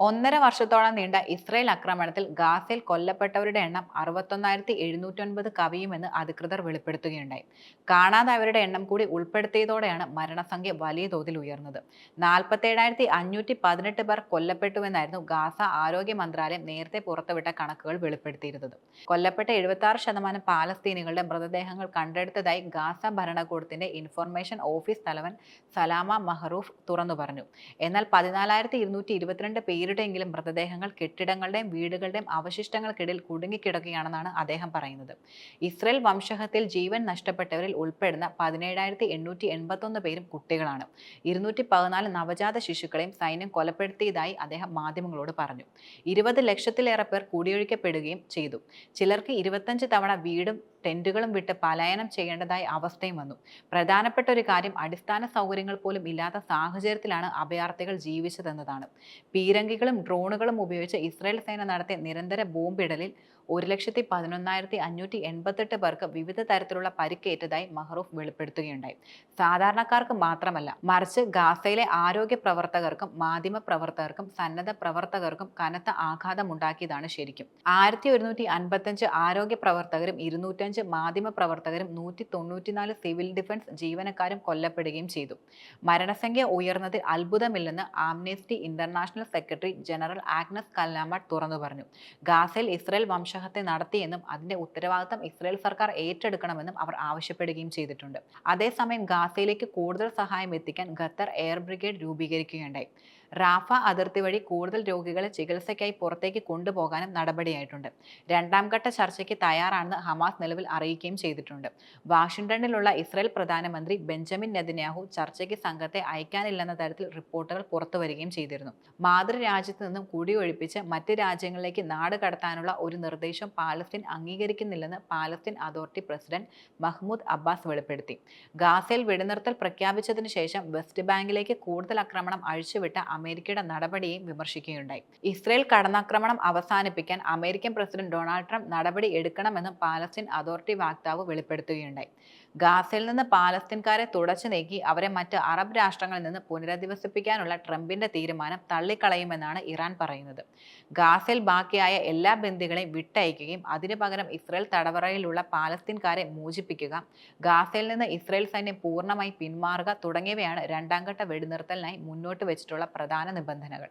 1.5 വർഷത്തോളം നീണ്ട ഇസ്രയേൽ ആക്രമണത്തിൽ ഗാസയിൽ കൊല്ലപ്പെട്ടവരുടെ എണ്ണം 61,709 കവിയുമെന്ന് അധികൃതർ വെളിപ്പെടുത്തുകയുണ്ടായി. കാണാതായവരുടെ എണ്ണം കൂടി ഉൾപ്പെടുത്തിയതോടെയാണ് മരണസംഖ്യ വലിയ തോതിൽ ഉയർന്നത്. 47,518 പേർ കൊല്ലപ്പെട്ടുവെന്നായിരുന്നു ഗാസ ആരോഗ്യ മന്ത്രാലയം നേരത്തെ പുറത്തുവിട്ട കണക്കുകൾ വെളിപ്പെടുത്തിയിരുന്നത്. കൊല്ലപ്പെട്ട 76% പാലസ്തീനികളുടെ മൃതദേഹങ്ങൾ കണ്ടെടുത്തതായി ഗാസ ഭരണകൂടത്തിന്റെ ഇൻഫർമേഷൻ ഓഫീസ് തലവൻ സലാമ മഹറൂഫ് തുറന്നു പറഞ്ഞു. എന്നാൽ 14,222 പേരുടെയെങ്കിലും മൃതദേഹങ്ങൾ കെട്ടിടങ്ങളുടെയും വീടുകളുടെയും അവശിഷ്ടങ്ങൾക്കിടയിൽ കുടുങ്ങിക്കിടക്കുകയാണെന്നാണ് അദ്ദേഹം പറയുന്നത്. ഇസ്രയേൽ വംശഹത്യയിൽ ജീവൻ നഷ്ടപ്പെട്ടവരിൽ ഉൾപ്പെടുന്ന 17,881 പേരും കുട്ടികളാണ്. 214 നവജാത ശിശുക്കളെയും സൈന്യം കൊലപ്പെടുത്തിയതായി അദ്ദേഹം മാധ്യമങ്ങളോട് പറഞ്ഞു. 20 ലക്ഷത്തിലേറെ പേർ കുടിയൊഴിക്കപ്പെടുകയും ചെയ്തു. ചിലർക്ക് 25 തവണ വീടും ടെന്റുകളും വിട്ട് പലായനം ചെയ്യേണ്ടതായ അവസ്ഥയും വന്നു. പ്രധാനപ്പെട്ട ഒരു കാര്യം അടിസ്ഥാന സൗകര്യങ്ങൾ പോലും ഇല്ലാത്ത സാഹചര്യത്തിലാണ് അഭയാർത്ഥികൾ ജീവിച്ചതെന്നതാണ്. പീരങ്കികളും ഡ്രോണുകളും ഉപയോഗിച്ച് ഇസ്രായേൽ സേന നടത്തിയ നിരന്തര ബോംബിടലിൽ 1,11,588 പേർക്ക് വിവിധ തരത്തിലുള്ള പരിക്കേറ്റതായി മഹറൂഫ് വെളിപ്പെടുത്തുകയുണ്ടായി. സാധാരണക്കാർക്ക് മാത്രമല്ല, മറിച്ച് ഗാസയിലെ ആരോഗ്യ പ്രവർത്തകർക്കും മാധ്യമ പ്രവർത്തകർക്കും സന്നദ്ധ പ്രവർത്തകർക്കും കനത്ത ആഘാതമുണ്ടാക്കിയതാണ് ശരിക്കും. 1,155 ആരോഗ്യ പ്രവർത്തകരും 205 മാധ്യമ പ്രവർത്തകരും 194 സിവിൽ ഡിഫൻസ് ജീവനക്കാരും കൊല്ലപ്പെടുകയും ചെയ്തു. മരണസംഖ്യ ഉയർന്നതിൽ അത്ഭുതമില്ലെന്ന് Amnesty International secretary general Agnes Callamard തുറന്നു പറഞ്ഞു. ഗാസയിൽ ഇസ്രയേൽ വംശഹത്യ നടത്തിയെന്നും അതിന്റെ ഉത്തരവാദിത്തം ഇസ്രയേൽ സർക്കാർ ഏറ്റെടുക്കണമെന്നും അവർ ആവശ്യപ്പെടുകയും ചെയ്തിട്ടുണ്ട്. അതേസമയം ഗാസയിലേക്ക് കൂടുതൽ സഹായം എത്തിക്കാൻ ഖത്തർ എയർ ബ്രിഗേഡ് രൂപീകരിക്കുകയുണ്ടായി. റാഫ അതിർത്തി വഴി കൂടുതൽ രോഗികളെ ചികിത്സയ്ക്കായി പുറത്തേക്ക് കൊണ്ടുപോകാനും നടപടിയായിട്ടുണ്ട്. രണ്ടാം ഘട്ട ചർച്ചയ്ക്ക് തയ്യാറാണെന്ന് ഹമാസ് നിലവിൽ അറിയിക്കുകയും ചെയ്തിട്ടുണ്ട്. വാഷിംഗ്ടണിലുള്ള ഇസ്രയേൽ പ്രധാനമന്ത്രി ബെഞ്ചമിൻ നെതന്യാഹു ചർച്ചയ്ക്ക് സംഘത്തെ അയക്കാനില്ലെന്ന തരത്തിൽ റിപ്പോർട്ടുകൾ പുറത്തുവരികയും ചെയ്തിരുന്നു. മാതൃരാജ്യത്ത് നിന്നും കുടിയൊഴിപ്പിച്ച് മറ്റ് രാജ്യങ്ങളിലേക്ക് നാട് കടത്താനുള്ള ഒരു നിർദ്ദേശം പാലസ്തീൻ അംഗീകരിക്കുന്നില്ലെന്ന് Palestine authority president Mahmoud Abbas വെളിപ്പെടുത്തി. ഗാസയിൽ വെടിനിർത്തൽ പ്രഖ്യാപിച്ചതിനു ശേഷം വെസ്റ്റ് ബാങ്കിലേക്ക് കൂടുതൽ ആക്രമണം അഴിച്ചുവിട്ട അമേരിക്കയുടെ നടപടിയെയും വിമർശിക്കുകയുണ്ടായി. ഇസ്രയേൽ കടന്നാക്രമണം അവസാനിപ്പിക്കാൻ അമേരിക്കൻ പ്രസിഡന്റ് ഡൊണാൾഡ് ട്രംപ് നടപടി എടുക്കണമെന്നും പാലസ്തീൻ അതോറിറ്റി വക്താവ് വെളിപ്പെടുത്തുകയുണ്ടായി. ഗാസയിൽ നിന്ന് പാലസ്തീൻകാരെ തുടച്ചു നീക്കി അവരെ മറ്റ് അറബ് രാഷ്ട്രങ്ങളിൽ നിന്ന് പുനരധിവസിപ്പിക്കാനുള്ള ട്രംപിന്റെ തീരുമാനം തള്ളിക്കളയുമെന്നാണ് ഇറാൻ പറയുന്നത്. ഗാസയിൽ ബാക്കിയായ എല്ലാ ബന്ദികളെയും വിട്ടയക്കുകയും അതിനു പകരം ഇസ്രയേൽ തടവറയിലുള്ള പാലസ്തീൻകാരെ മോചിപ്പിക്കുക, ഗാസയിൽ നിന്ന് ഇസ്രയേൽ സൈന്യം പൂർണ്ണമായി പിന്മാറുക തുടങ്ങിയവയാണ് രണ്ടാം ഘട്ട വെടിനിർത്തലിനായി മുന്നോട്ട് വെച്ചിട്ടുള്ള പ്രധാന നിബന്ധനകൾ.